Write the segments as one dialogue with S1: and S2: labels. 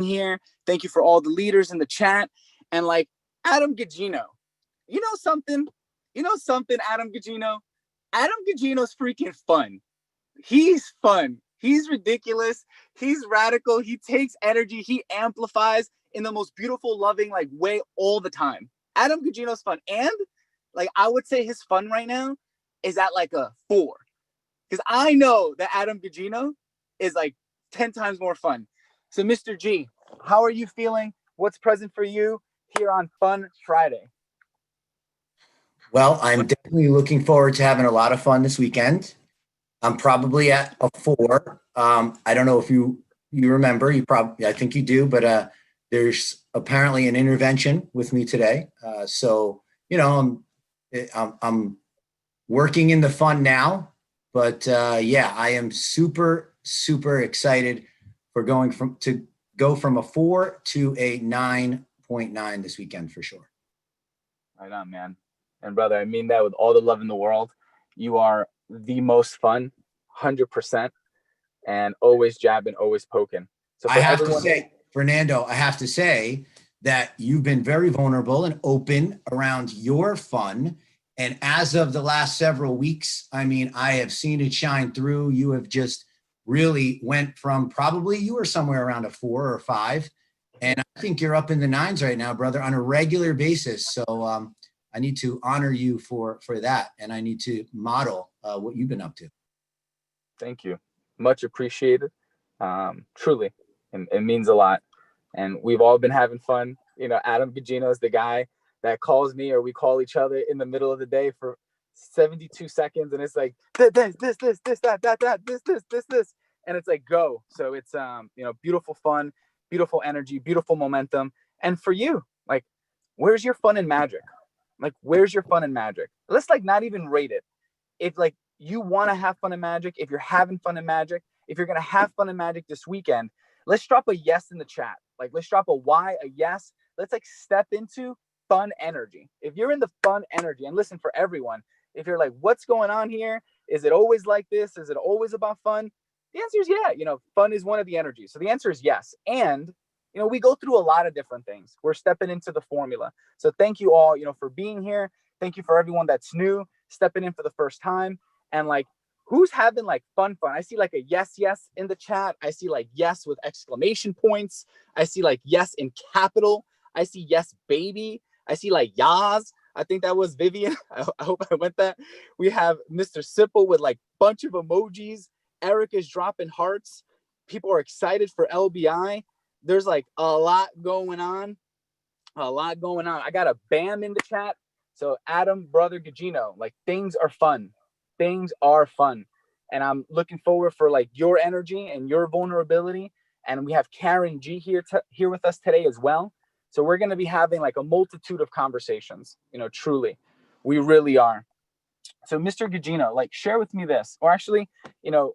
S1: here. Thank you for all the leaders in the chat. And like Adam Gagino, you know something? You know something, Adam Gagino? Adam Gagino's freaking fun. He's fun. He's ridiculous. He's radical. He takes energy. He amplifies in the most beautiful, loving like way all the time. Adam Gagino's fun. And like I would say his fun right now is at like a 4. Because I know that Adam Gagino is like 10 times more fun. So Mr. G, how are you feeling? What's present for you here on Fun Friday?
S2: Well, I'm definitely looking forward to having a lot of fun this weekend. I'm probably at a 4. I don't know if you remember, I think you do, but there's apparently an intervention with me today. So, you know, I'm working in the fun now, but yeah, I am super, super excited for to go from a 4 to a 9.9 this weekend for sure.
S1: Right on, man. And brother, I mean that with all the love in the world. You are the most fun, 100%, and always jabbing, always poking.
S2: So I have to say, Fernando, I have to say that you've been very vulnerable and open around your fun. And as of the last several weeks, I mean, I have seen it shine through. You have just really went from probably you were somewhere around a 4 or 5. And I think you're up in the 9s right now, brother, on a regular basis. So I need to honor you for that. And I need to model what you've been up to.
S1: Thank you. Much appreciated. Truly. And it means a lot. And we've all been having fun. You know, Adam Gagino is the guy that calls me or we call each other in the middle of the day for 72 seconds. And it's like, this, that, this. And it's like, go. So it's, you know, beautiful fun, beautiful energy, beautiful momentum. And for you, like, where's your fun and magic? Like, where's your fun and magic? Let's like not even rate it. If like you want to have fun and magic, if you're having fun and magic, if you're going to have fun and magic this weekend, let's drop a yes in the chat. Like, let's drop a Y, a yes. Let's like step into fun energy. If you're in the fun energy, and listen, for everyone, if you're like, what's going on here? Is it always like this? Is it always about fun? The answer is yeah. You know, fun is one of the energies. So the answer is yes. And you know, we go through a lot of different things. We're stepping into the formula. So thank you all, you know, for being here. Thank you for everyone that's new, stepping in for the first time. And like, who's having like fun? I see like a yes in the chat. I see like yes with exclamation points. I see like yes in capital. I see yes, baby. I see like yas. I think that was Vivian. I hope I went that. We have Mr. Sipple with like bunch of emojis. Eric is dropping hearts. People are excited for LBI. There's like a lot going on. I got a BAM in the chat. So Adam, brother Gagino, like things are fun. And I'm looking forward for like your energy and your vulnerability. And we have Karen G here with us today as well. So we're going to be having like a multitude of conversations, you know, truly, we really are. So Mr. Gagino, like share with me this, or actually, you know,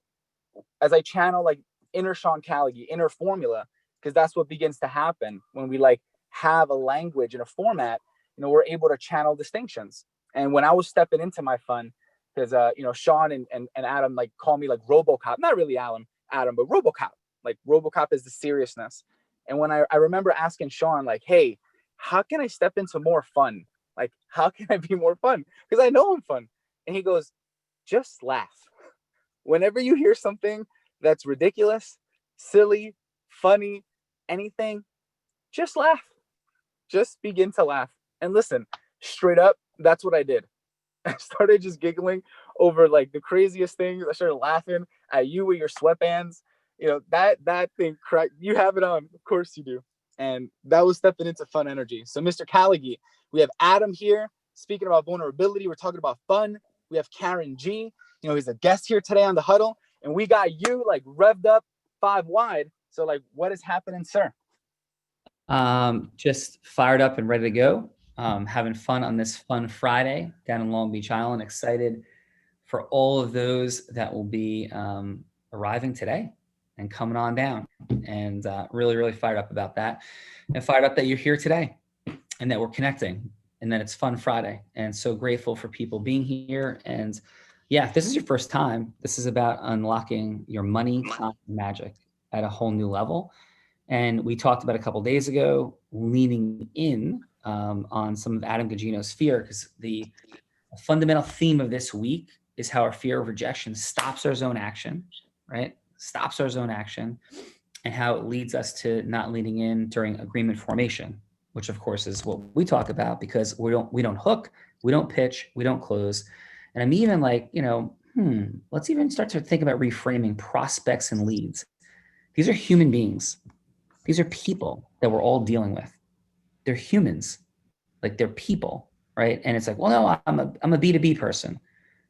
S1: as I channel like inner Sean Callagy, inner formula, because that's what begins to happen when we like have a language and a format, you know, we're able to channel distinctions. And when I was stepping into my fun, because, you know, Sean and Adam like call me like RoboCop, not really Adam, but RoboCop, like RoboCop is the seriousness. And when I remember asking Sean, like, hey, how can I step into more fun? Like, how can I be more fun? Because I know I'm fun. And he goes, just laugh. Whenever you hear something that's ridiculous, silly, funny, anything, just laugh. Just begin to laugh. And listen, straight up, that's what I did. I started just giggling over like the craziest things. I started laughing at you with your sweatbands. You know, that thing, you have it on. Of course you do. And that was stepping into fun energy. So Mr. Callagy, we have Adam here speaking about vulnerability. We're talking about fun. We have Karen G. You know, he's a guest here today on the Huddle. And we got you like revved up 5 wide. So like, what is happening, sir?
S3: Just fired up and ready to go. Having fun on this Fun Friday down in Long Beach Island. Excited for all of those that will be arriving today and coming on down. And really, really fired up about that. And fired up that you're here today and that we're connecting and that it's Fun Friday. And so grateful for people being here. And yeah, if this is your first time, this is about unlocking your money, time, magic at a whole new level. And we talked about a couple of days ago, leaning in on some of Adam Gugino's fear, because the fundamental theme of this week is how our fear of rejection stops our zone action, right? Stops our zone action, and how it leads us to not leaning in during agreement formation, which of course is what we talk about, because we don't hook, we don't pitch, we don't close. And I'm even like, let's even start to think about reframing prospects and leads. These are human beings. These are people that we're all dealing with. They're humans, like they're people, right? And it's like, well, no, I'm a B2B person.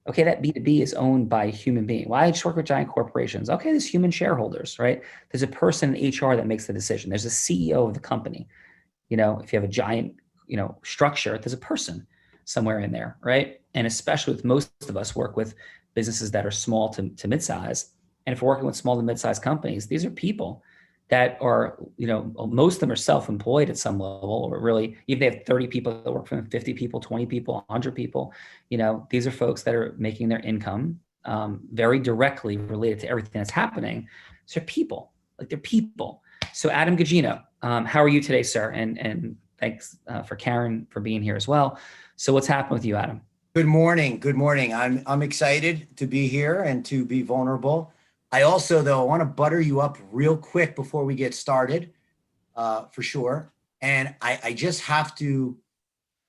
S3: Okay, that B2B is owned by a human being. Why I just work with giant corporations? Okay, there's human shareholders, right? There's a person in HR that makes the decision. There's a CEO of the company. If you have a giant, structure, there's a person somewhere in there, right? And especially with most of us work with businesses that are small to mid-size. And if we're working with small to mid-size companies, these are people that are, most of them are self-employed at some level, or really, even they have 30 people that work for them, 50 people, 20 people, 100 people, these are folks that are making their income very directly related to everything that's happening. So they're people, they're people. So Adam Gugino, how are you today, sir? And thanks for Karen for being here as well. So what's happened with you, Adam?
S2: Good morning. Good morning. I'm excited to be here and to be vulnerable. I also, though, I want to butter you up real quick before we get started, for sure. And I just have to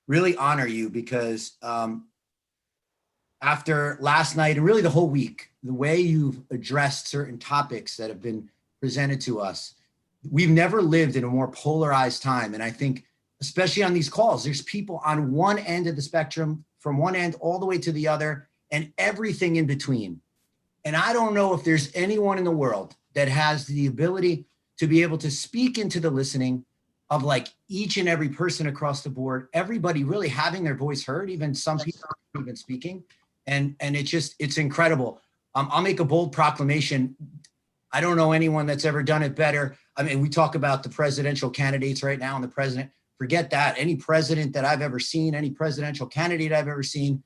S2: really honor you, because after last night and really the whole week, the way you've addressed certain topics that have been presented to us, we've never lived in a more polarized time. And I think, especially on these calls, there's people on one end of the spectrum, from one end all the way to the other, and everything in between. And I don't know if there's anyone in the world that has the ability to be able to speak into the listening of like each and every person across the board, everybody really having their voice heard, even some people even speaking. And it's incredible. I'll make a bold proclamation. I don't know anyone that's ever done it better. I mean, we talk about the presidential candidates right now and the president. Forget that. Any president that I've ever seen, any presidential candidate I've ever seen,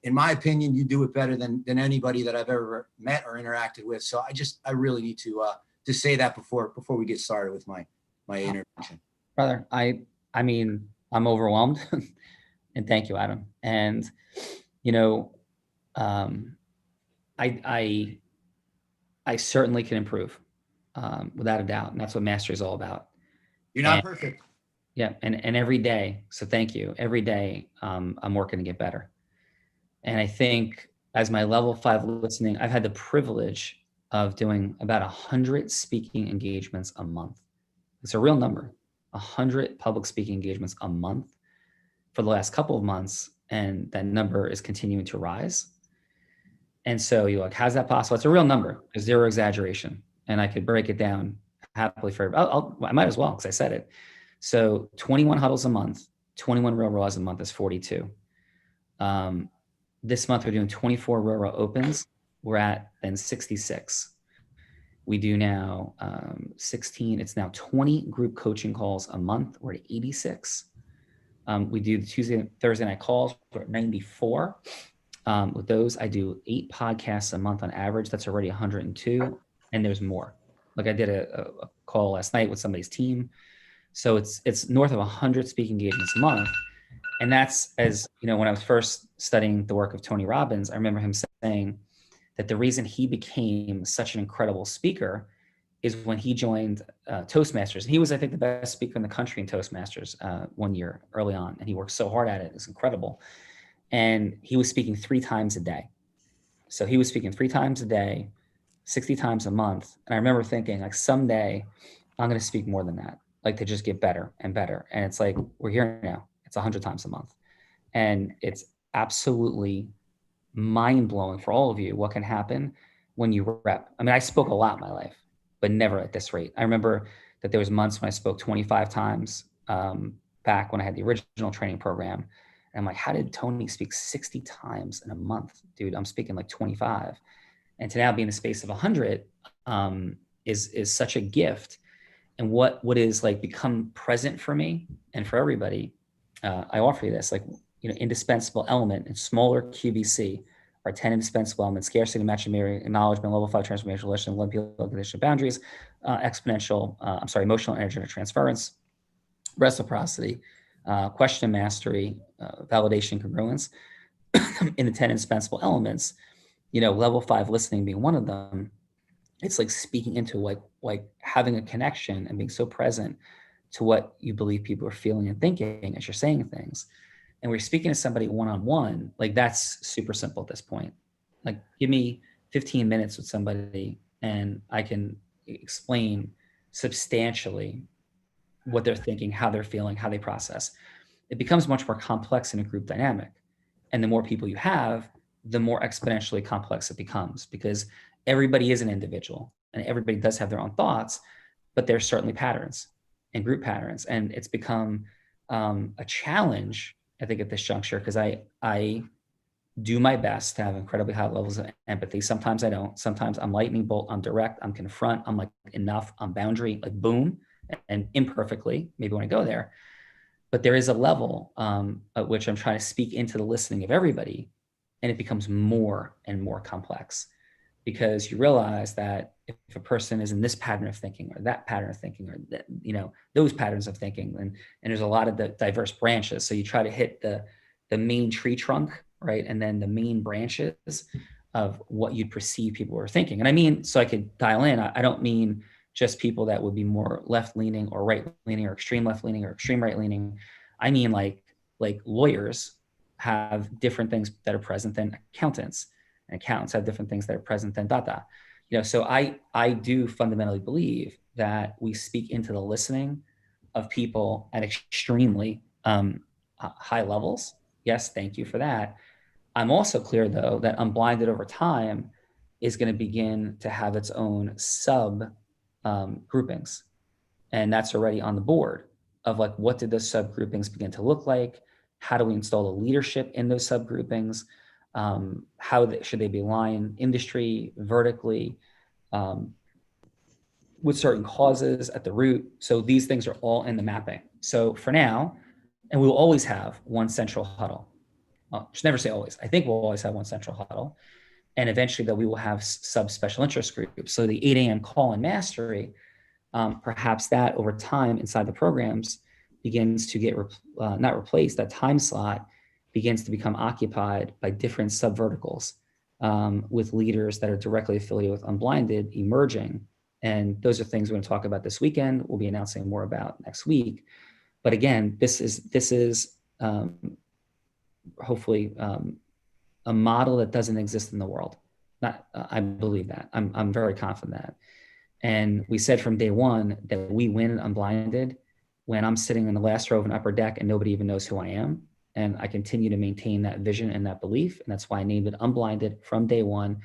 S2: in my opinion, you do it better than anybody that I've ever met or interacted with. So I really need to say that before we get started with my intervention.
S3: Brother, I mean, I'm overwhelmed, and thank you, Adam. And I certainly can improve, without a doubt, and that's what mastery is all about.
S2: You're not perfect.
S3: Yeah, and every day. So thank you. Every day, I'm working to get better. And I think as my level 5 listening, I've had the privilege of doing about 100 speaking engagements a month. It's a real number, 100 public speaking engagements a month for the last couple of months. And that number is continuing to rise. And so you're like, how's that possible? It's a real number, there's zero exaggeration. And I could break it down happily for everybody. I might as well, because I said it. So 21 huddles a month, 21 real raws a month is 42. This month we're doing 24 real raw opens. We're at then 66. We do now 16. It's now 20 group coaching calls a month. We're at 86. We do the Tuesday and Thursday night calls. We're at 94. With those, I do 8 podcasts a month on average. That's already 102, and there's more. Like I did a call last night with somebody's team. So it's north of 100 speaking engagements a month. And that's, as when I was first studying the work of Tony Robbins, I remember him saying that the reason he became such an incredible speaker is when he joined Toastmasters. He was, I think, the best speaker in the country in Toastmasters one year early on. And he worked so hard at it. It's incredible. And he was speaking 3 times a day. So he was speaking 3 times a day, 60 times a month. And I remember thinking, like, someday I'm going to speak more than that, like to just get better and better. And it's like, we're here now. It's 100 times a month. And it's absolutely mind-blowing for all of you what can happen when you rep. I mean, I spoke a lot in my life, but never at this rate. I remember that there was months when I spoke 25 times back when I had the original training program. And I'm like, how did Tony speak 60 times in a month? Dude, I'm speaking like 25. And to now be in the space of 100 is such a gift. And what is like become present for me and for everybody, I offer you this, like, indispensable element in smaller QVC are 10 indispensable elements: scarcity, matching, acknowledgement, level 5 transformational relation, condition boundaries, emotional and energetic transference, reciprocity, question mastery, validation, congruence. In the 10 indispensable elements, level 5 listening being one of them. It's like speaking into like having a connection and being so present to what you believe people are feeling and thinking as you're saying things. And we're speaking to somebody one-on-one, like that's super simple at this point. Like give me 15 minutes with somebody and I can explain substantially what they're thinking, how they're feeling, how they process. It becomes much more complex in a group dynamic. And the more people you have, the more exponentially complex it becomes, because everybody is an individual and everybody does have their own thoughts, but there's certainly patterns and group patterns. And it's become a challenge, I think, at this juncture, because I do my best to have incredibly high levels of empathy. Sometimes I don't. Sometimes I'm lightning bolt, I'm direct, I'm confront, I'm like enough, I'm boundary, like boom, and imperfectly, maybe when I go there. But there is a level at which I'm trying to speak into the listening of everybody, and it becomes more and more complex, because you realize that if a person is in this pattern of thinking or that pattern of thinking or that, those patterns of thinking, and there's a lot of the diverse branches. So you try to hit the main tree trunk, right? And then the main branches of what you'd perceive people were thinking. And I mean, so I could dial in, I don't mean just people that would be more left-leaning or right-leaning or extreme left-leaning or extreme right-leaning. I mean, like lawyers have different things that are present than accountants, and accountants have different things that are present than data. So I do fundamentally believe that we speak into the listening of people at extremely high levels. Yes, thank you for that. I'm also clear, though, that Unblinded over time is going to begin to have its own sub groupings. And that's already on the board of like, what did those subgroupings begin to look like? How do we install the leadership in those subgroupings? Should they be aligned industry, vertically, with certain causes at the root? So these things are all in the mapping. So for now, and we will always have one central huddle. Well, I should never say always. I think we'll always have one central huddle. And eventually, though, we will have sub special interest groups. So the 8 a.m. call and mastery, perhaps that over time inside the programs begins to get not replaced. That time slot begins to become occupied by different sub verticals, with leaders that are directly affiliated with Unblinded emerging. And those are things we're going to talk about this weekend. We'll be announcing more about next week. But again, this is hopefully a model that doesn't exist in the world. I believe that. I'm very confident that. And we said from day one that we win Unblinded when I'm sitting in the last row of an upper deck and nobody even knows who I am. And I continue to maintain that vision and that belief. And that's why I named it Unblinded from day one.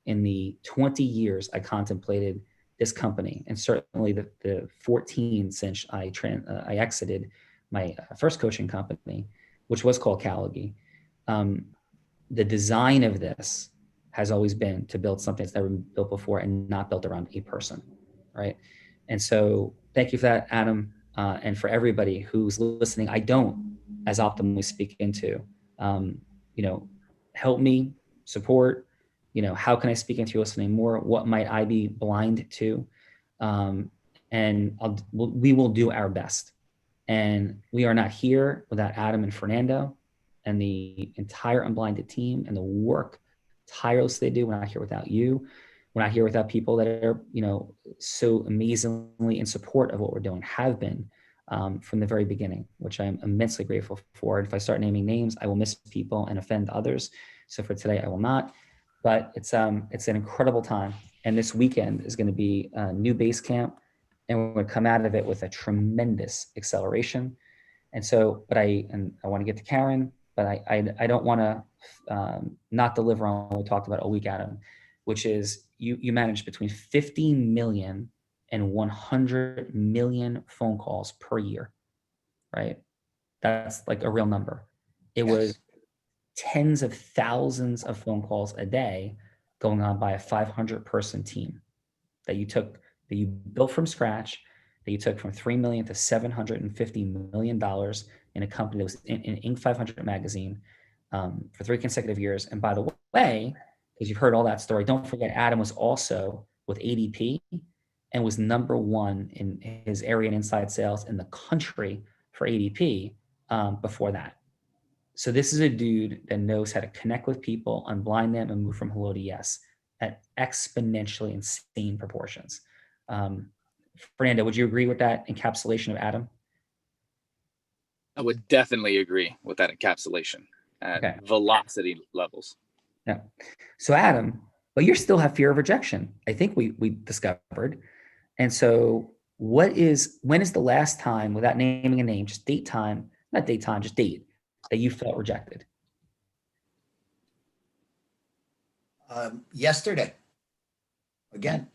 S3: In the 20 years I contemplated this company, and certainly the 14 since I exited my first coaching company, which was called Callagy. The design of this has always been to build something that's never been built before and not built around a person, right? And so thank you for that, Adam, and for everybody who's listening. I don't as optimally speak into, help me, support, how can I speak into you listening more? What might I be blind to? And we will do our best. And we are not here without Adam and Fernando and the entire Unblinded team and the work tirelessly they do. We're not here without you. We're not here without people that are, so amazingly in support of what we're doing, have been from the very beginning, which I'm immensely grateful for. And if I start naming names, I will miss people and offend others. So for today, I will not. But it's an incredible time. And this weekend is going to be a new base camp, and we're going to come out of it with a tremendous acceleration. And so, I want to get to Karen, but I don't want to not deliver on what we talked about a week, Adam, which is you manage between 50 million and 100 million phone calls per year, right? That's like a real number. It was tens of thousands of phone calls a day going on by a 500-person team that you built from scratch, that you took from $3 million to $750 million in a company that was in Inc. 500 magazine for 3 consecutive years. And by the way, because you've heard all that story, don't forget Adam was also with ADP and was #1 in his area and inside sales in the country for ADP before that. So this is a dude that knows how to connect with people, unblind them, and move from hello to yes at exponentially insane proportions. Fernando, would you agree with that encapsulation of Adam?
S1: I would definitely agree with that encapsulation at velocity levels.
S3: Yeah. So Adam, but you still have fear of rejection. I think we discovered. And so when is the last time, without naming a name, just date, that you felt rejected?
S2: Yesterday, again.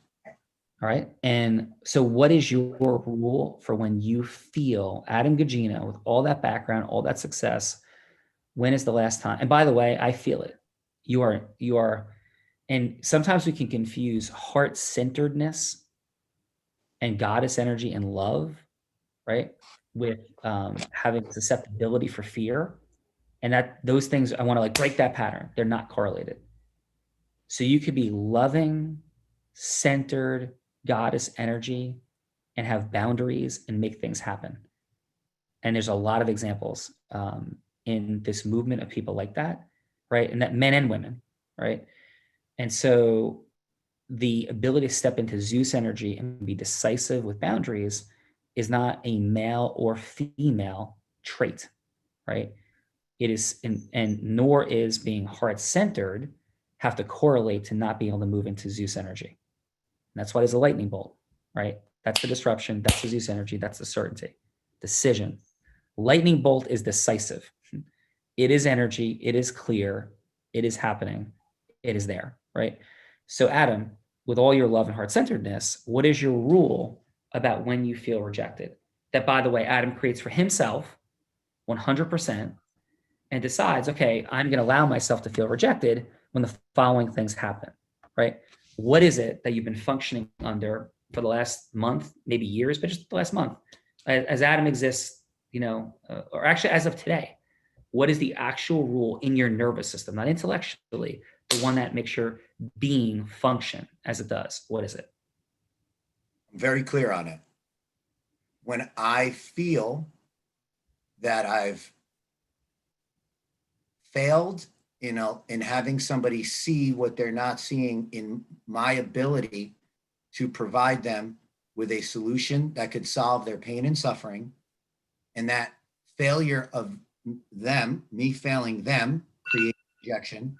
S3: All right. And so what is your rule for when you feel, Adam Gugino, with all that background, all that success, when is the last time? And by the way, I feel it. You are, and sometimes we can confuse heart-centeredness and goddess energy and love, right? With having susceptibility for fear. And that those things, I want to like break that pattern. They're not correlated. So you could be loving, centered goddess energy and have boundaries and make things happen. And there's a lot of examples in this movement of people like that, right? And that men and women, right? And so the ability to step into Zeus energy and be decisive with boundaries is not a male or female trait, right? It is, and nor is being heart-centered have to correlate to not being able to move into Zeus energy. And that's why there's a lightning bolt, right? That's the disruption. That's the Zeus energy. That's the certainty. Decision. Lightning bolt is decisive. It is energy. It is clear. It is happening. It is there, right? So Adam, with all your love and heart-centeredness, what is your rule about when you feel rejected? That, by the way, Adam creates for himself 100% and decides, okay, I'm going to allow myself to feel rejected when the following things happen, right? What is it that you've been functioning under for the last month, maybe years, but just the last month? As Adam exists, or actually as of today, what is the actual rule in your nervous system, not intellectually, the one that makes your being function as it does? What is it?
S2: I'm very clear on it. When I feel that I've failed in having somebody see what they're not seeing in my ability to provide them with a solution that could solve their pain and suffering, and that failure of them, me failing them, creates rejection.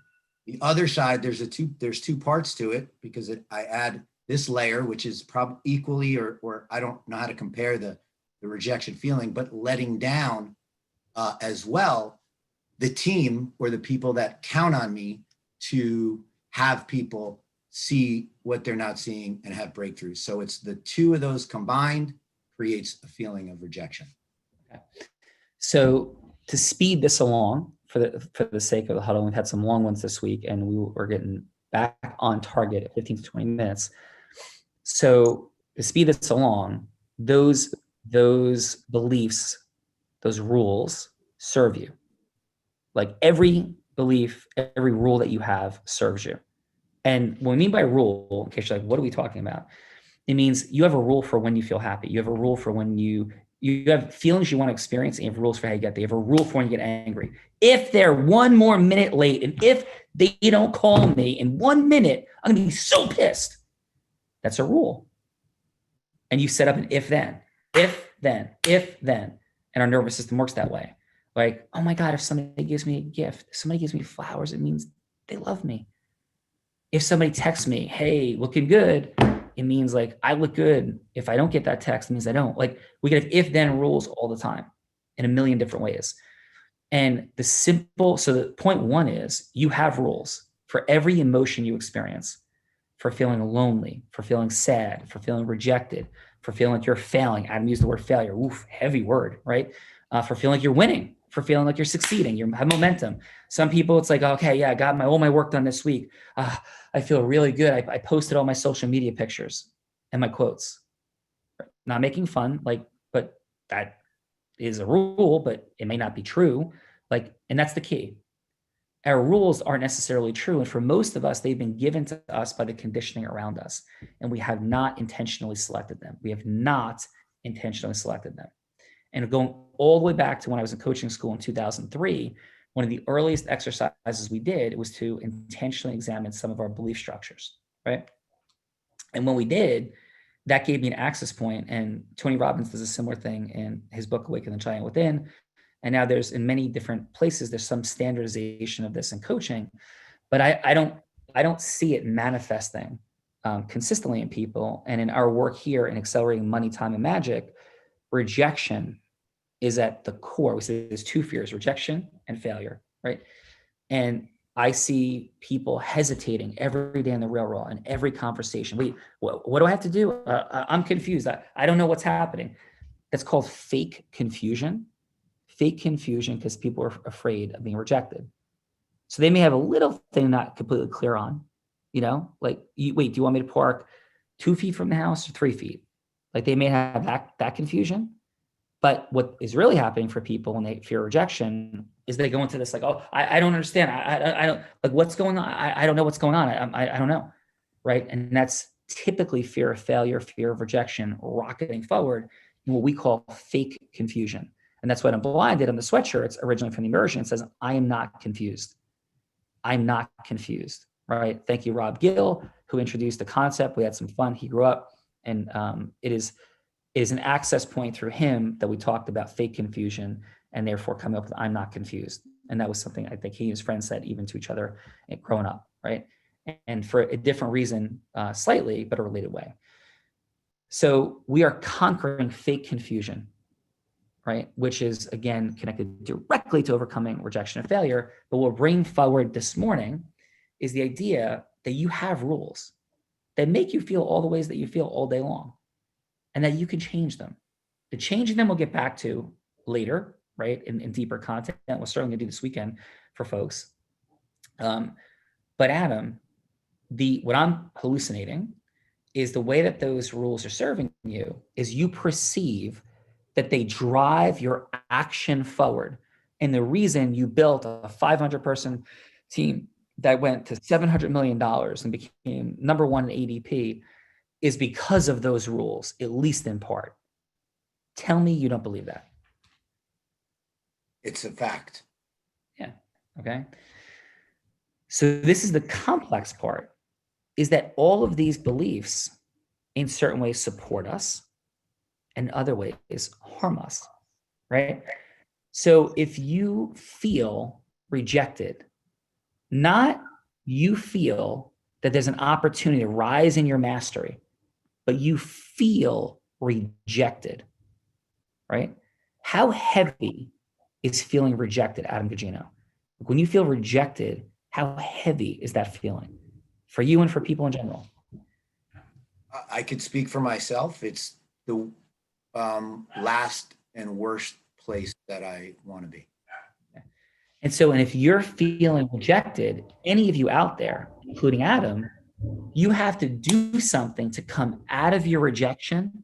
S2: The other side, there's two parts to it, because I add this layer, which is probably equally, or I don't know how to compare the rejection feeling, but letting down as well, the team or the people that count on me to have people see what they're not seeing and have breakthroughs. So it's the two of those combined creates a feeling of rejection.
S3: Okay. So to speed this along, for the sake of the huddle, we've had some long ones this week, and we're getting back on target at 15 to 20 minutes. So to speed this along, those beliefs, those rules serve you. Like every belief, every rule that you have serves you. And what we mean by rule, in case you're like, what are we talking about? It means you have a rule for when you feel happy. You have a rule for when you have feelings you want to experience, and you have rules for how you get there. You have a rule for when you get angry. If they're 1 more minute late, and if they don't call me in 1 minute, I'm gonna be so pissed. That's a rule. And you set up an if then. And our nervous system works that way. Like, oh my God, if somebody gives me a gift, if somebody gives me flowers, it means they love me. If somebody texts me, hey, looking good, it means like I look good. If I don't get that text, it means I don't. Like, we can have if-then rules all the time in a million different ways. And so the point one is you have rules for every emotion you experience, for feeling lonely, for feeling sad, for feeling rejected, for feeling like you're failing. Adam used the word failure. Oof, heavy word, right? For feeling like you're winning, for feeling like you're succeeding, you have momentum. Some people, it's like, okay, yeah, I got all my work done this week. I feel really good. I posted all my social media pictures and my quotes. Not making fun, but that is a rule, but it may not be true. And that's the key. our rules aren't necessarily true. And for most of us, they've been given to us by the conditioning around us. And we have not intentionally selected them. We have not intentionally selected them. And going all the way back to when I was in coaching school in 2003, one of the earliest exercises we did was to intentionally examine some of our belief structures, right? And when we did, that gave me an access point. And Tony Robbins does a similar thing in his book, Awaken the Giant Within. And now there's, in many different places, there's some standardization of this in coaching, but I don't see it manifesting consistently in people. And in our work here in Accelerating Money, Time, and Magic, rejection is at the core. We say there's two fears: rejection and failure, right? And I see people hesitating every day in the real world and every conversation. Wait, what do I have to do? I'm confused. I don't know what's happening. That's called fake confusion. Fake confusion because people are afraid of being rejected. So they may have a little thing not completely clear on, like, wait, do you want me to park 2 feet from the house or 3 feet? Like, they may have that confusion. But what is really happening for people when they fear rejection is they go into this like, oh, I don't understand. I don't, like, what's going on? I don't know what's going on. I don't know, right? And that's typically fear of failure, fear of rejection, rocketing forward in what we call fake confusion. And that's what Unblinded on the sweatshirt, it's originally from the immersion. It says, I am not confused. I'm not confused, right? Thank you, Rob Gill, who introduced the concept. We had some fun. He grew up, and it is an access point through him that we talked about fake confusion, and therefore coming up with I'm not confused. And that was something I think he and his friends said even to each other growing up, right? And for a different reason, slightly, but a related way. So we are conquering fake confusion, right? Which is, again, connected directly to overcoming rejection and failure. But what we're bringing forward this morning is the idea that you have rules that make you feel all the ways that you feel all day long, and that you can change them. The changing them we'll get back to later, right? In deeper content. We're certainly gonna do this weekend for folks. But Adam, what I'm hallucinating is the way that those rules are serving you is you perceive that they drive your action forward. And the reason you built a 500-person team that went to $700 million and became number one in ADP is because of those rules, at least in part. Tell me you don't believe that.
S2: It's a fact.
S3: Yeah, okay. So this is the complex part, is that all of these beliefs in certain ways support us and other ways harm us, right? So if you feel rejected, not you feel that there's an opportunity to rise in your mastery, but you feel rejected, right? How heavy is feeling rejected, Adam Gugino? When you feel rejected, how heavy is that feeling for you and for people in general?
S2: I could speak for myself. It's the last and worst place that I want to be.
S3: And so, and if you're feeling rejected, any of you out there, including Adam, you have to do something to come out of your rejection,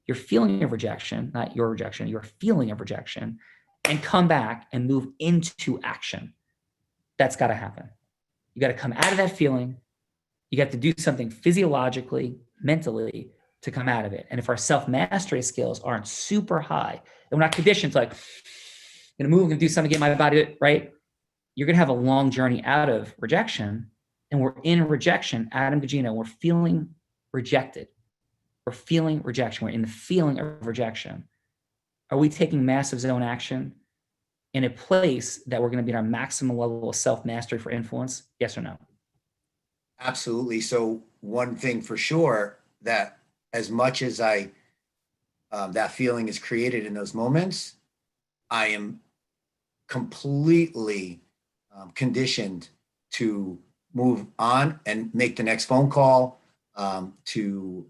S3: your feeling of rejection, not your rejection, your feeling of rejection, and come back and move into action. That's got to happen. You got to come out of that feeling. You got to do something physiologically, mentally to come out of it. And if our self-mastery skills aren't super high, and we're not conditioned to like, I'm going to move, I'm going to do something, get my body, right? You're going to have a long journey out of rejection. And we're in rejection, Adam Gugino, we're feeling rejected. We're feeling rejection. We're in the feeling of rejection. Are we taking massive zone action in a place that we're going to be at our maximum level of self-mastery for influence? Yes or no?
S2: Absolutely. So one thing for sure, that as much as that feeling is created in those moments, I am completely conditioned to move on and make the next phone call, to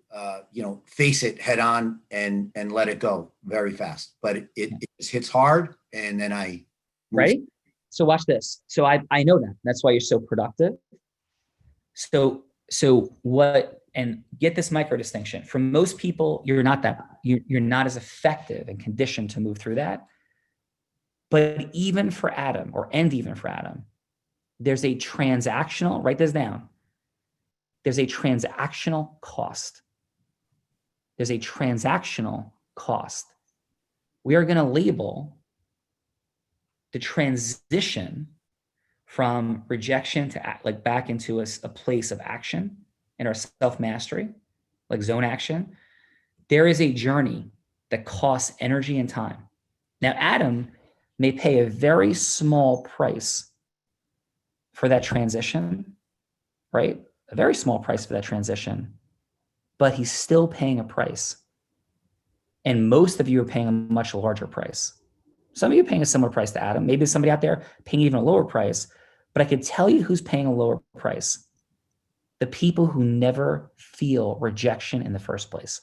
S2: face it head on and let it go very fast. But it just hits hard, and then I move.
S3: Right? So watch this. So I know that. That's why you're so productive. So what, and get this micro distinction. For most people, you're not as effective and conditioned to move through that. But even for Adam, there's a transactional, write this down. There's a transactional cost. There's a transactional cost. We are going to label the transition from rejection to act, like back into a place of action in our self-mastery, like zone action. There is a journey that costs energy and time. Now, Adam may pay a very small price for that transition, right? A very small price for that transition, but he's still paying a price. And most of you are paying a much larger price. Some of you are paying a similar price to Adam. Maybe somebody out there paying even a lower price, but I could tell you who's paying a lower price. The people who never feel rejection in the first place.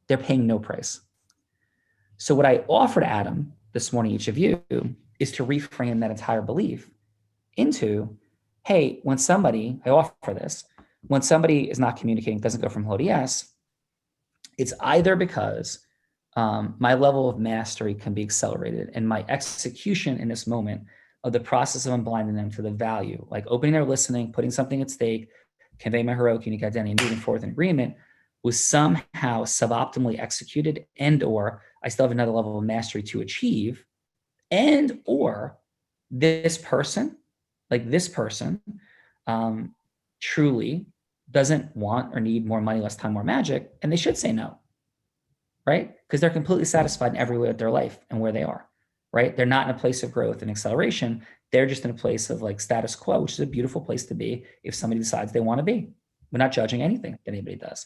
S3: They're paying no price. So what I offer to Adam this morning, each of you, is to reframe that entire belief into, hey, when somebody, I offer this, when somebody is not communicating, doesn't go from hello to yes, it's either because my level of mastery can be accelerated and my execution in this moment of the process of unblinding them to the value, like opening their listening, putting something at stake, conveying my heroic unique identity, and moving forth in agreement was somehow suboptimally executed, and or I still have another level of mastery to achieve, and or this person, truly doesn't want or need more money, less time, more magic, and they should say no, right? Because they're completely satisfied in every way of their life and where they are, right? They're not in a place of growth and acceleration. They're just in a place of like status quo, which is a beautiful place to be if somebody decides they want to be. We're not judging anything that anybody does.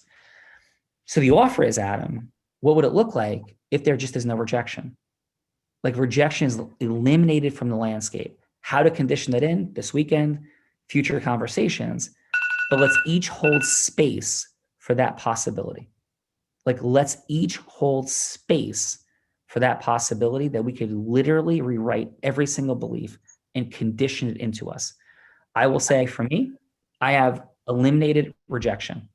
S3: So the offer is, Adam, what would it look like if there just is no rejection? Like rejection is eliminated from the landscape. How to condition that in this weekend, future conversations, but let's each hold space for that possibility. Like let's each hold space for that possibility that we could literally rewrite every single belief and condition it into us. I will say for me, I have eliminated rejection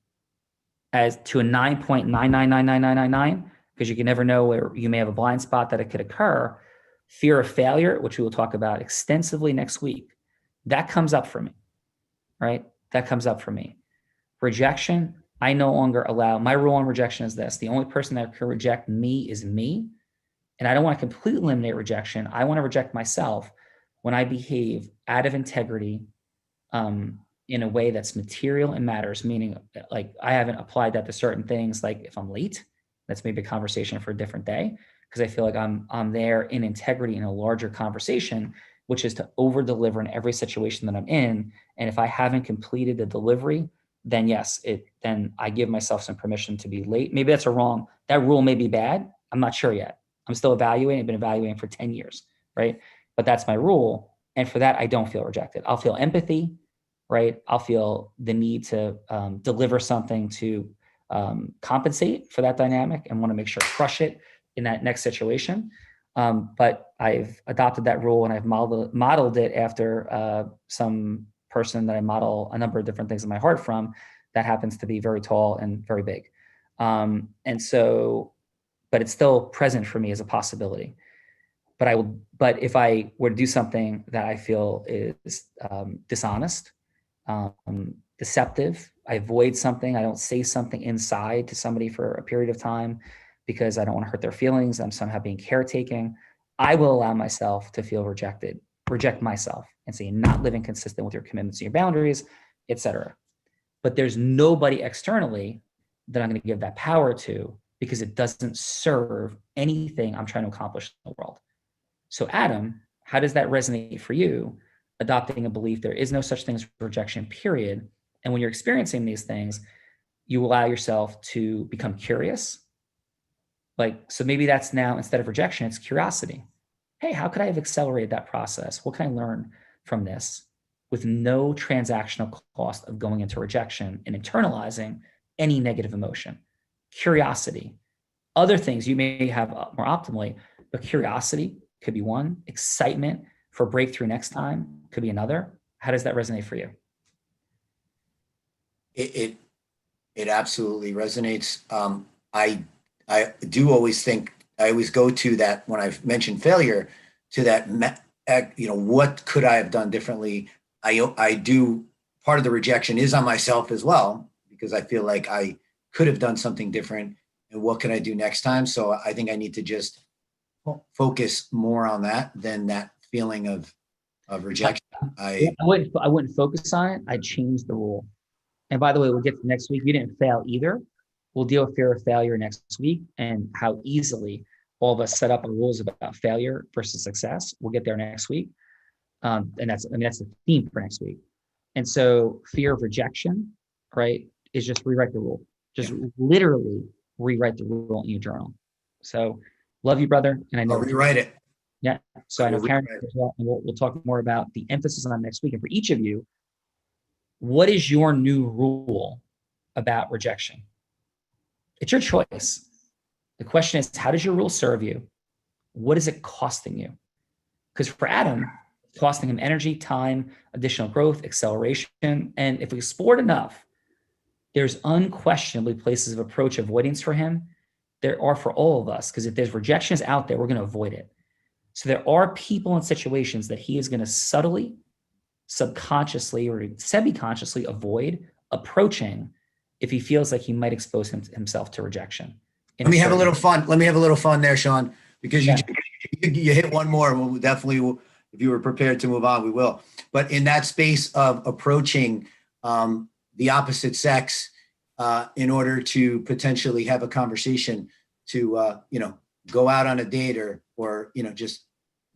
S3: as to a 9.999999, because you can never know where you may have a blind spot that it could occur. Fear of failure, which we will talk about extensively next week, that comes up for me, right? That comes up for me. Rejection, I no longer allow, my rule on rejection is this: the only person that can reject me is me. And I don't want to completely eliminate rejection. I want to reject myself when I behave out of integrity, in a way that's material and matters, meaning like I haven't applied that to certain things. Like if I'm late, that's maybe a conversation for a different day, because I feel like I'm there in integrity in a larger conversation, which is to over deliver in every situation that I'm in. And if I haven't completed the delivery, then yes, then I give myself some permission to be late. Maybe that rule may be bad. I'm not sure yet. I'm still evaluating. I've been evaluating for 10 years, right? But that's my rule. And for that, I don't feel rejected. I'll feel empathy, right? I'll feel the need to deliver something to compensate for that dynamic and want to make sure I crush it in that next situation. But I've adopted that rule and I've modeled it after some person that I model a number of different things in my heart from, that happens to be very tall and very big. But it's still present for me as a possibility. But if I were to do something that I feel is dishonest, deceptive, I avoid something, I don't say something inside to somebody for a period of time because I don't want to hurt their feelings, I'm somehow being caretaking, I will allow myself to feel reject myself and say, not living consistent with your commitments and your boundaries, etc. But there's nobody externally that I'm going to give that power to, because it doesn't serve anything I'm trying to accomplish in the world. So Adam, how does that resonate for you? Adopting a belief there is no such thing as rejection, period. And when you're experiencing these things, you allow yourself to become curious. So maybe that's now, instead of rejection, it's curiosity. Hey, how could I have accelerated that process? What can I learn from this with no transactional cost of going into rejection and internalizing any negative emotion? Curiosity. Other things you may have more optimally, but curiosity could be one. Excitement for breakthrough next time could be another. How does that resonate for you?
S2: It absolutely resonates. I do always think, I always go to that when I've mentioned failure, to that what could I have done differently? I do, part of the rejection is on myself as well, because I feel like I could have done something different, and what can I do next time? So I think I need to just focus more on that than that feeling of rejection.
S3: I wouldn't focus on it. I'd change the rule. And by the way, we'll get to next week. You didn't fail either. We'll deal with fear of failure next week and how easily all of us set up our rules about failure versus success. We'll get there next week. And that's the theme for next week. And so fear of rejection, right, is just rewrite the rule. Just literally rewrite the rule in your journal. So love you, brother. And I know
S2: I'll rewrite it.
S3: Yeah. So I know Karen as well, and we'll talk more about the emphasis on next week. And for each of you, what is your new rule about rejection? It's your choice. The question is, how does your rule serve you? What is it costing you? Because for Adam, it's costing him energy, time, additional growth, acceleration. And if we explore it enough, there's unquestionably places of approach avoidance for him. There are for all of us, because if there's rejections out there, we're going to avoid it. So there are people and situations that he is going to subtly, subconsciously, or semi-consciously avoid approaching if he feels like he might expose himself to rejection.
S2: Let me have a little fun. Let me have a little fun there, Sean, because you hit one more. We'll definitely, if you were prepared to move on, we will. But in that space of approaching the opposite sex in order to potentially have a conversation to, go out on a date or just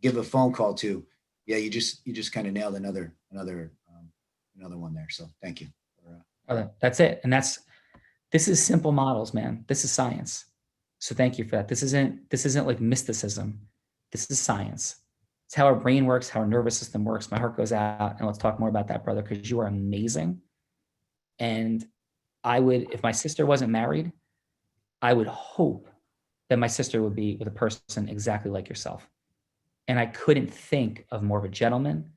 S2: give a phone call to, you just kind of nailed another one there. So thank you.
S3: That's it. And this is simple models, man. This is science. So thank you for that. This isn't like mysticism. This is science. It's how our brain works, how our nervous system works. My heart goes out, and let's talk more about that, brother, because you are amazing. And I would, if my sister wasn't married, I would hope that my sister would be with a person exactly like yourself. And I couldn't think of more of a gentleman,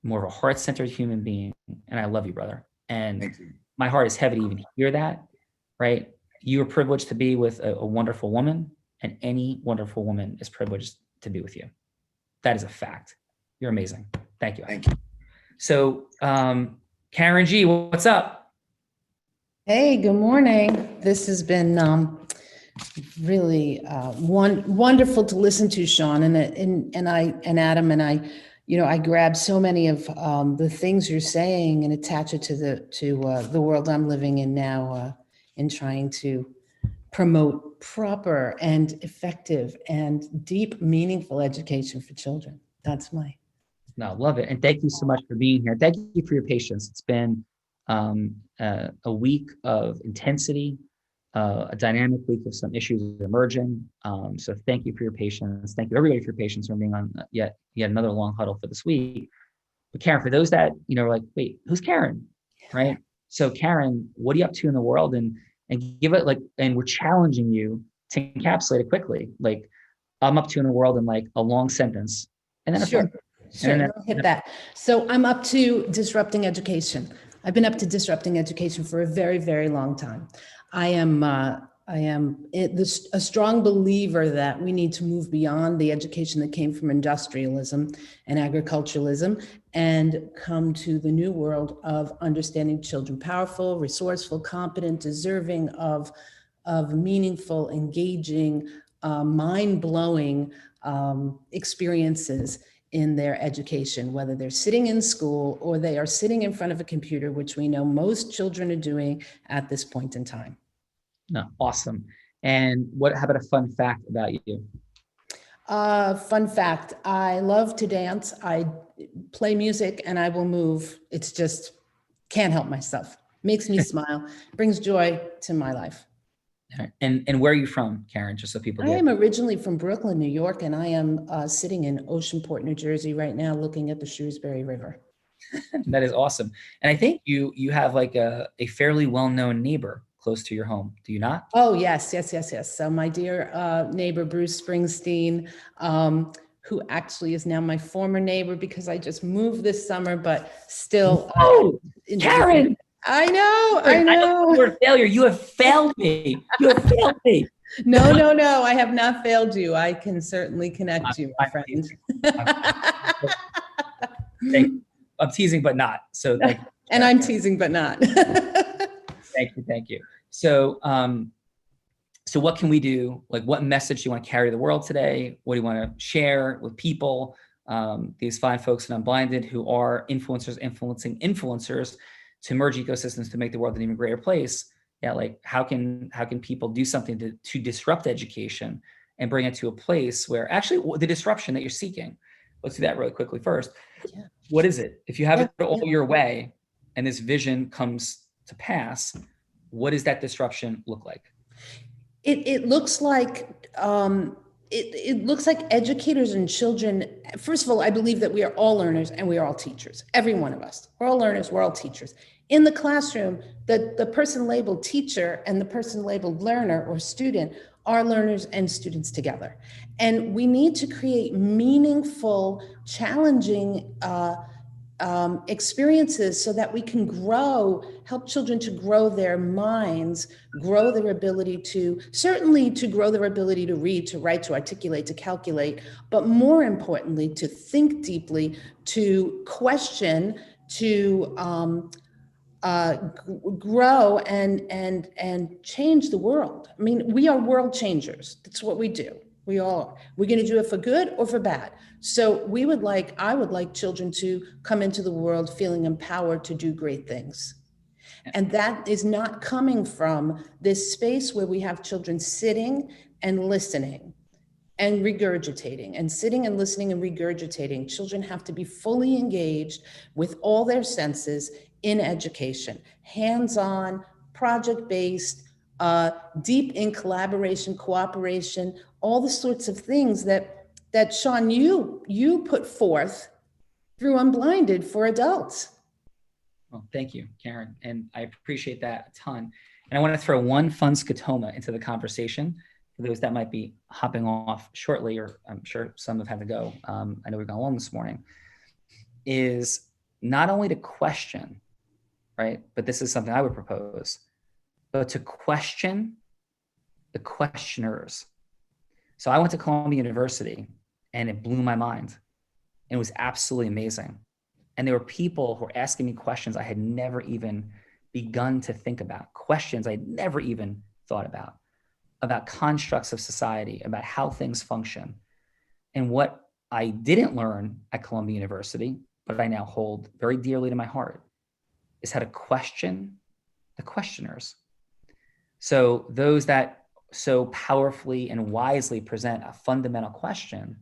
S3: more of a heart-centered human being. And I love you, brother. And my heart is heavy to even hear that, right? You are privileged to be with a wonderful woman, and any wonderful woman is privileged to be with you. That is a fact. You're amazing. Thank you.
S2: Thank you.
S3: So, Karen G, what's up?
S4: Hey, good morning. This has been really wonderful to listen to, Sean, and Adam, and I grabbed so many of the things you're saying and attach it to the world I'm living in now, in trying to promote proper and effective and deep, meaningful education for children. That's my.
S3: No, love it. And thank you so much for being here. Thank you for your patience. It's been a week of intensity, a dynamic week of some issues emerging. So thank you for your patience. Thank you everybody for your patience for being on yet another long huddle for this week. But Karen, for those that, are like, wait, who's Karen? Right? So Karen, what are you up to in the world? And give it and we're challenging you to encapsulate it quickly. Like, I'm up to in the world in like a long sentence. And then
S4: Sure, I'll hit that. So I'm up to disrupting education. I've been up to disrupting education for a very, very long time. I am a strong believer that we need to move beyond the education that came from industrialism and agriculturalism and come to the new world of understanding children powerful, resourceful, competent, deserving of meaningful, engaging, mind-blowing experiences in their education, whether they're sitting in school or they are sitting in front of a computer, which we know most children are doing at this point in time.
S3: No, awesome. And how about a fun fact about you?
S4: Fun fact, I love to dance. I play music and I will move. It's just, can't help myself. Makes me smile, brings joy to my life.
S3: And where are you from, Karen, just so people
S4: I am originally from Brooklyn, New York, and I am sitting in Oceanport, New Jersey right now looking at the Shrewsbury River.
S3: That is awesome. And I think you have like a fairly well-known neighbor close to your home, do you not?
S4: Oh, yes. So my dear neighbor, Bruce Springsteen, who actually is now my former neighbor because I just moved this summer, but still.
S3: Oh, Karen!
S4: I know.
S3: I know the word failure. You have failed me. No, I have not failed you. I can certainly connect you, my friend. I'm teasing, but not. So thank you.
S4: And I'm teasing, but not.
S3: Thank you. So, so what can we do? Like, what message do you want to carry to the world today? What do you want to share with people? These fine folks in Unblinded who are influencers, influencing influencers to merge ecosystems to make the world an even greater place. Yeah, like how can people do something to disrupt education and bring it to a place where actually the disruption that you're seeking? Let's do that really quickly first.
S4: Yeah.
S3: What is it? If you have it all your way and this vision comes to pass, what does that disruption look like?
S4: It looks like it looks like educators and children. First of all, I believe that we are all learners and we are all teachers. Every one of us. We're all learners. We're all teachers. In the classroom, the person labeled teacher and the person labeled learner or student are learners and students together. And we need to create meaningful, challenging experiences so that we can help children to grow their minds, grow their ability to, certainly to grow their ability to read, to write, to articulate, to calculate, but more importantly, to think deeply, to question, to grow and change the world. I mean, we are world changers. That's what we do. We all are. We're going to do it for good or for bad. So I would like children to come into the world feeling empowered to do great things. And that is not coming from this space where we have children sitting and listening and regurgitating, and sitting and listening and regurgitating. Children have to be fully engaged with all their senses in education, hands-on, project-based, deep in collaboration, cooperation, all the sorts of things that Sean, you put forth through Unblinded for adults.
S3: Well, thank you, Karen. And I appreciate that a ton. And I want to throw one fun scotoma into the conversation for those that might be hopping off shortly, or I'm sure some have had to go. I know we've gone long this morning, is not only to question, right? But this is something I would propose, but to question the questioners. So I went to Columbia University and it blew my mind. It was absolutely amazing. And there were people who were asking me questions I had never even begun to think about, questions I had never even thought about constructs of society, about how things function. And what I didn't learn at Columbia University, but I now hold very dearly to my heart, is how to question the questioners. So those that so powerfully and wisely present a fundamental question,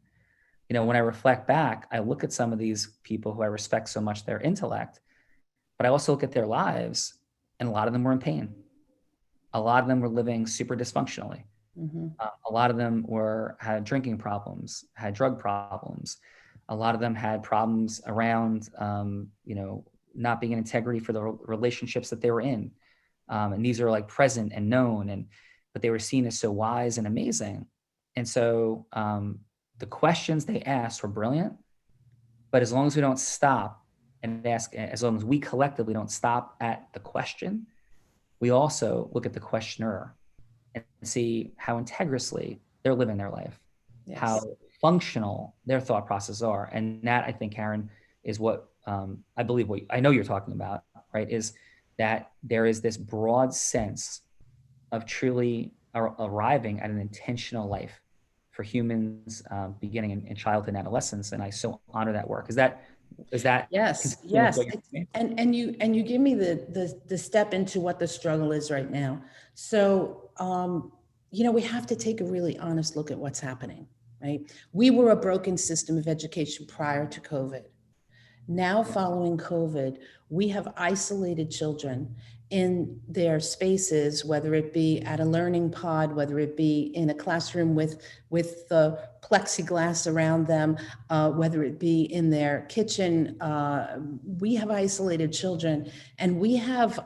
S3: you know, when I reflect back, I look at some of these people who I respect so much, their intellect, but I also look at their lives, and a lot of them were in pain. A lot of them were living super dysfunctionally.
S4: Mm-hmm.
S3: A lot of them had drinking problems, had drug problems. A lot of them had problems around, not being in integrity for the relationships that they were in. And these are like present and known, but they were seen as so wise and amazing. And so the questions they asked were brilliant, but as long as we don't stop and ask, as long as we collectively don't stop at the question, we also look at the questioner and see how integrously they're living their life, yes, how functional their thought processes are. And that, I think, Karen, is what I believe what I know you're talking about, right? Is that there is this broad sense of truly arriving at an intentional life for humans beginning in childhood and adolescence. And I so honor that work. Is that
S4: yes. And you give me the step into what the struggle is right now. So we have to take a really honest look at what's happening, right? We were a broken system of education prior to COVID. Now, following COVID, we have isolated children in their spaces, whether it be at a learning pod, whether it be in a classroom with the plexiglass around them, whether it be in their kitchen. We have isolated children, and we have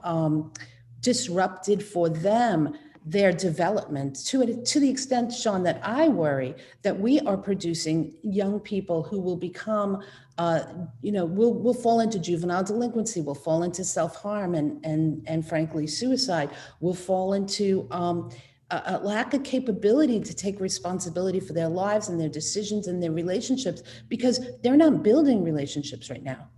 S4: disrupted for them their development to the extent, Sean, that I worry that we are producing young people who will become, will fall into juvenile delinquency, will fall into self-harm and frankly, suicide, will fall into a lack of capability to take responsibility for their lives and their decisions and their relationships, because they're not building relationships right now.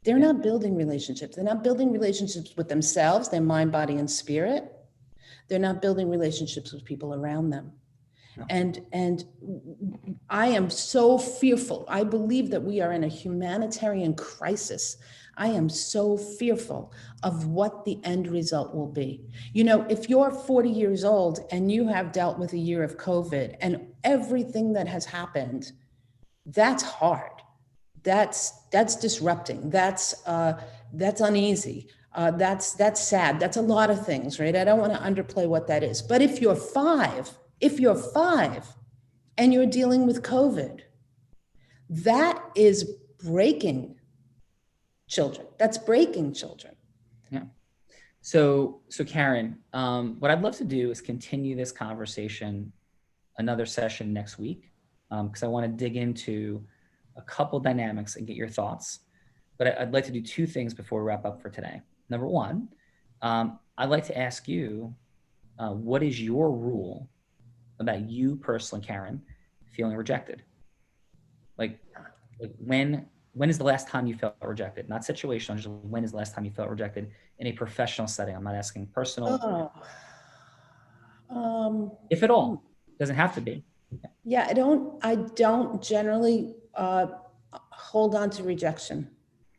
S4: They're not building relationships. They're not building relationships with themselves, their mind, body, and spirit. They're not building relationships with people around them.
S3: No.
S4: And I am so fearful. I believe that we are in a humanitarian crisis. I am so fearful of what the end result will be. You know, if you're 40 years old and you have dealt with a year of COVID and everything that has happened, that's hard. That's disrupting. That's uneasy. That's sad. That's a lot of things, right? I don't want to underplay what that is. But if you're five and you're dealing with COVID, that is breaking children. That's breaking children.
S3: Yeah. So Karen, what I'd love to do is continue this conversation, another session next week, because I want to dig into a couple dynamics and get your thoughts. But I'd like to do two things before we wrap up for today. Number one, I'd like to ask you, what is your rule about you personally, Karen, feeling rejected? Like when is the last time you felt rejected? Not situational, just when is the last time you felt rejected in a professional setting? I'm not asking personal. If at all, doesn't have to be.
S4: Yeah, I don't generally hold on to rejection.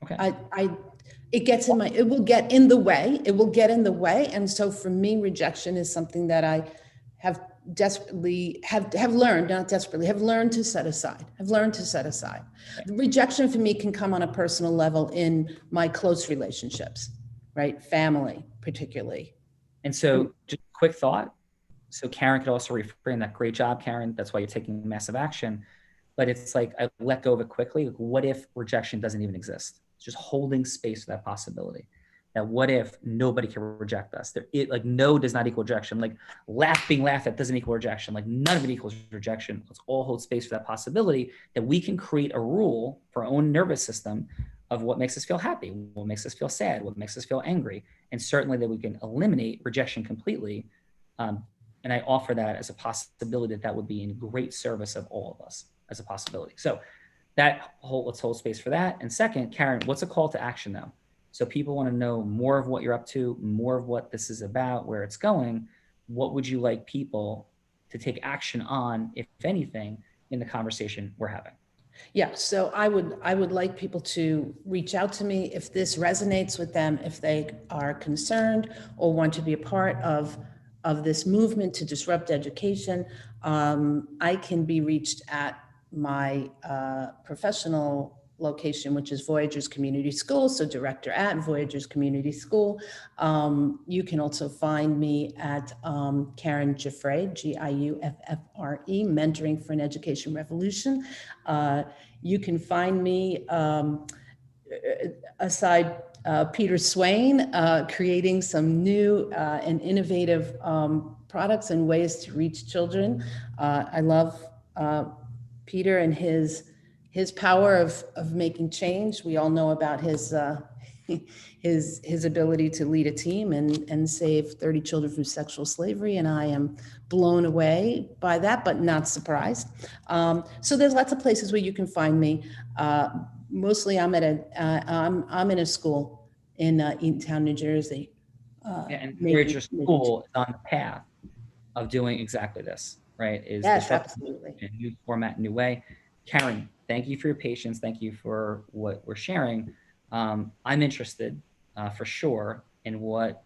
S3: Okay.
S4: It will get in the way. It will get in the way. And so for me, rejection is something that I have desperately have learned, not desperately, have learned to set aside. Okay. Rejection for me can come on a personal level in my close relationships, right? Family, particularly.
S3: And so just a quick thought. So Karen could also reframe that. Great job, Karen. That's why you're taking massive action. But it's like, I let go of it quickly. Like, what if rejection doesn't even exist? It's just holding space for that possibility. That what if nobody can reject us? Like no does not equal rejection. Like being laughed at doesn't equal rejection. Like none of it equals rejection. Let's all hold space for that possibility that we can create a rule for our own nervous system of what makes us feel happy, what makes us feel sad, what makes us feel angry. And certainly that we can eliminate rejection completely. And I offer that as a possibility that would be in great service of all of us as a possibility. So let's hold space for that. And second, Karen, what's a call to action though? So people want to know more of what you're up to, more of what this is about, where it's going. What would you like people to take action on, if anything, in the conversation we're having?
S4: Yeah, so I would like people to reach out to me if this resonates with them, if they are concerned or want to be a part of this movement to disrupt education. I can be reached at my professional location, which is Voyagers Community School. So director at Voyagers Community School. You can also find me at Karen Giuffre, Giuffre, Mentoring for an Education Revolution. You can find me aside Peter Swain, creating some new and innovative products and ways to reach children. I love Peter and his power of making change. We all know about his ability to lead a team and save 30 children from sexual slavery. And I am blown away by that, but not surprised. So there's lots of places where you can find me. Mostly I'm in a school in Eatontown, New Jersey.
S3: And Voyager School is on the path of doing exactly this, right?
S4: Yes, absolutely.
S3: A new format, new way. Karen, thank you for your patience. Thank you for what we're sharing. I'm interested for sure in what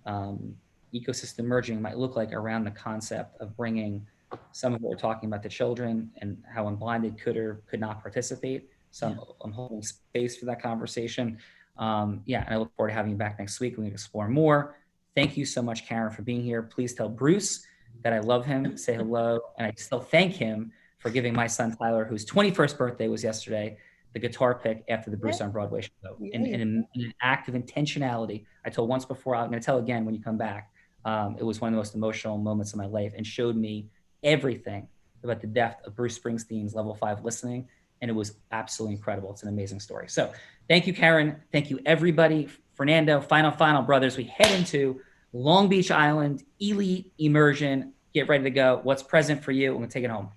S3: ecosystem merging might look like around the concept of bringing some of what we're talking about to children and how Unblinded could or could not participate. So I'm holding space for that conversation. And I look forward to having you back next week. We can explore more. Thank you so much, Karen, for being here. Please tell Bruce that I love him, say hello, and I still thank him for giving my son Tyler, whose 21st birthday was yesterday, the guitar pick after the Bruce on Broadway show. In an act of intentionality. I told once before, I'm going to tell again when you come back. It was one of the most emotional moments of my life and showed me everything about the depth of Bruce Springsteen's Level 5 listening. And it was absolutely incredible. It's an amazing story. So thank you, Karen. Thank you, everybody. Fernando, final brothers. We head into Long Beach Island, elite immersion. Get ready to go. What's present for you? I'm going to take it home.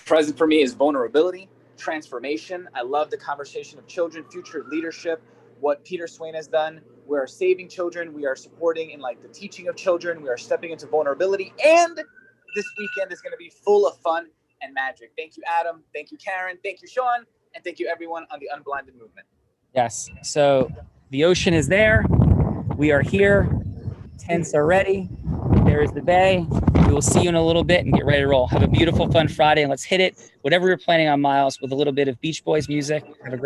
S1: Present for me is vulnerability, transformation. I love the conversation of children, future leadership, what Peter Swain has done. We are saving children. We are supporting in like the teaching of children. We are stepping into vulnerability. And this weekend is going to be full of fun and magic. Thank you, Adam. Thank you, Karen. Thank you, Sean. And thank you, everyone on the Unblinded movement.
S3: Yes. So the ocean is there. We are here. Tents are ready. There is the bay. We will see you in a little bit and get ready to roll. Have a beautiful, fun Friday, and let's hit it. Whatever you're planning on, Miles, with a little bit of Beach Boys music. Have a great